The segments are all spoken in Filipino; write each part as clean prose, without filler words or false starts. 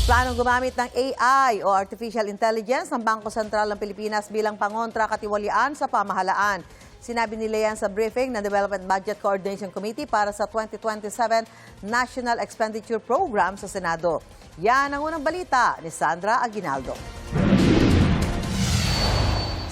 Planong gumamit ng AI o Artificial Intelligence ng Bangko Sentral ng Pilipinas bilang pangontra katiwalian sa pamahalaan. Sinabi nila yan sa briefing ng Development Budget Coordination Committee para sa 2027 National Expenditure Program sa Senado. Yan ang unang balita ni Sandra Aguinaldo.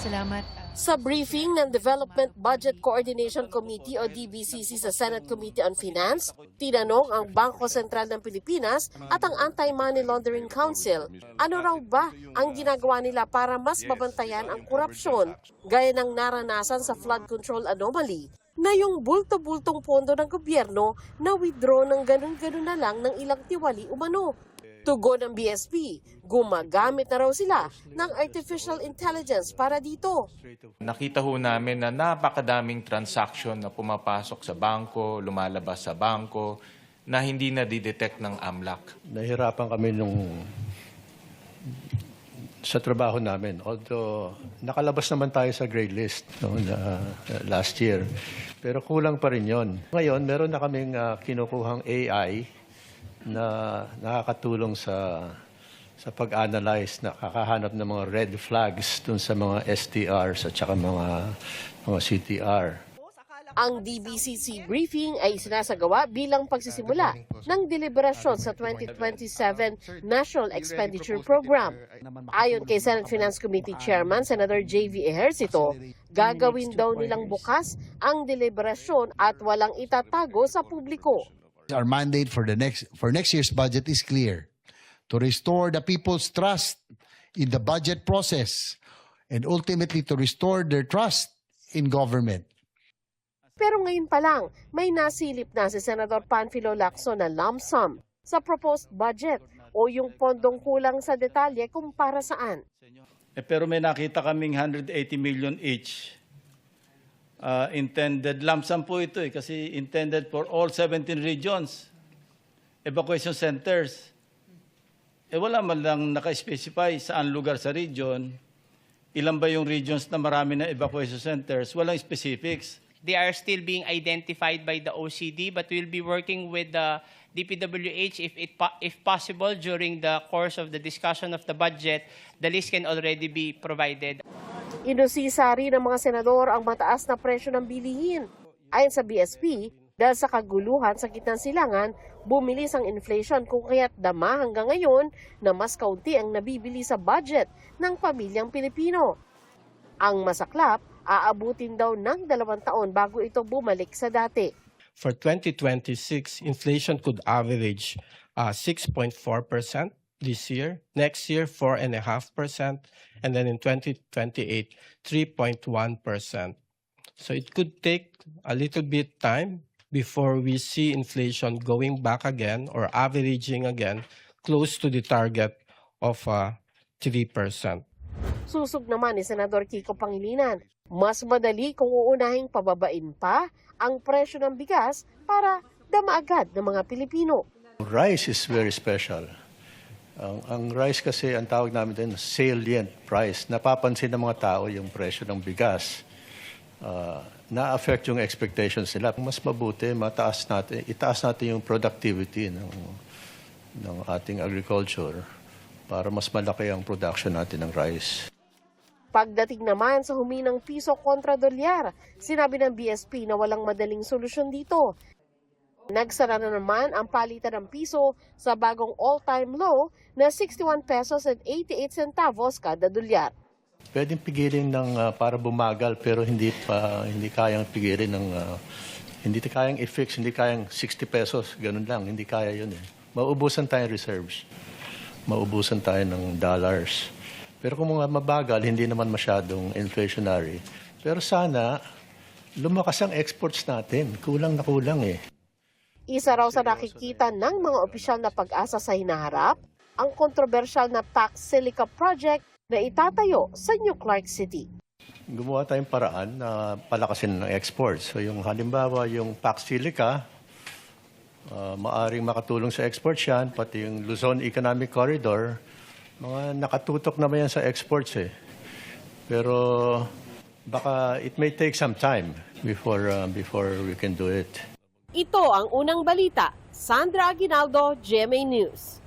Salamat. Sa briefing ng Development Budget Coordination Committee o DBCC sa Senate Committee on Finance, tinanong ang Bangko Sentral ng Pilipinas at ang Anti-Money Laundering Council, ano raw ba ang ginagawa nila para mas mabantayan ang korupsyon, gaya ng naranasan sa flood control anomaly, na yung bulto-bultong pondo ng gobyerno na withdraw ng ganun-ganun na lang ng ilang tiwali umano. Tugon ng BSP, gumagamit na raw sila ng artificial intelligence para dito. Nakita ho namin na napakadaming transaction na pumapasok sa bangko, lumalabas sa bangko, na hindi na-detect ng AMLAC. Nahirapan kami sa trabaho namin. Although nakalabas naman tayo sa grade list last year. Pero kulang pa rin yon. Ngayon, meron na kaming kinukuhang AI na nakakatulong sa pag-analyze, nakakahanap ng mga red flags dun sa mga STRs at saka mga CTR. Ang DBCC briefing ay sinasagawa bilang pagsisimula ng deliberasyon sa 2027 National Expenditure Program. Ayon kay Senate Finance Committee Chairman Senator J.V. Ejercito, gagawin daw nilang bukas ang deliberasyon at walang itatago sa publiko. Our mandate for next year's budget is clear: to restore the people's trust in the budget process and ultimately to restore their trust in government. Pero ngayon pa lang, may nasilip na si Senator Panfilo Lacson na lump sum sa proposed budget o yung pondong kulang sa detalye kung para saan. Pero may nakita kaming 180 million each. Intended lump sum po ito kasi intended for all 17 regions, evacuation centers. Wala man lang naka-specify saan lugar sa region, ilan ba yung regions na marami na evacuation centers, walang specifics. They are still being identified by the OCD, but we'll be working with the DPWH if possible during the course of the discussion of the budget, the list can already be provided. Inusisa rin ng mga senador ang mataas na presyo ng bilihin. Ayon sa BSP, dahil sa kaguluhan sa gitnang silangan, bumilis ang inflation kung kaya't dama hanggang ngayon na mas kaunti ang nabibili sa budget ng pamilyang Pilipino. Ang masaklap, aabutin daw ng 2 taon bago ito bumalik sa dati. For 2026, inflation could average 6.4% this year. Next year, 4.5%. And then in 2028, 3.1%. So it could take a little bit time before we see inflation going back again or averaging again close to the target of 3%. Susog naman ni Senador Kiko Pangilinan, mas madali kung uunahing pababain pa ang presyo ng bigas para dama agad ng mga Pilipino. Rice is very special. Ang rice kasi, ang tawag namin din, salient price. Napapansin ng mga tao yung presyo ng bigas. Na-affect yung expectations nila. Mas mabuti, itaas natin yung productivity ng ating agriculture para mas malaki ang production natin ng rice. Pagdating naman sa huminang piso kontra dolyar, sinabi ng BSP na walang madaling solusyon dito. Nagsara na naman ang palitan ng piso sa bagong all-time low na 61 pesos and 88 centavos kada dolyar. Pwedeng pigilin para bumagal pero hindi kayang pigilin hindi kayang i-fix, hindi kayang 60 pesos, ganun lang, hindi kaya yun eh. Mauubusan tayong reserves. Mauubusan tayo ng dollars. Pero kung mga mabagal, hindi naman masyadong inflationary. Pero sana lumakas ang exports natin. Kulang na kulang eh. Isa raw sa nakikita ng mga opisyal na pag-asa sa hinaharap, ang kontrobersyal na Pax Silica project na itatayo sa New Clark City. Gumawa tayong paraan na palakasin ng exports. So yung halimbawa, yung Pax Silica, maaring makatulong sa exports yan, pati yung Luzon Economic Corridor, mga nakatutok naman yan sa exports eh. Pero baka it may take some time before we can do it. Ito ang unang balita. Sandra Aguinaldo, GMA News.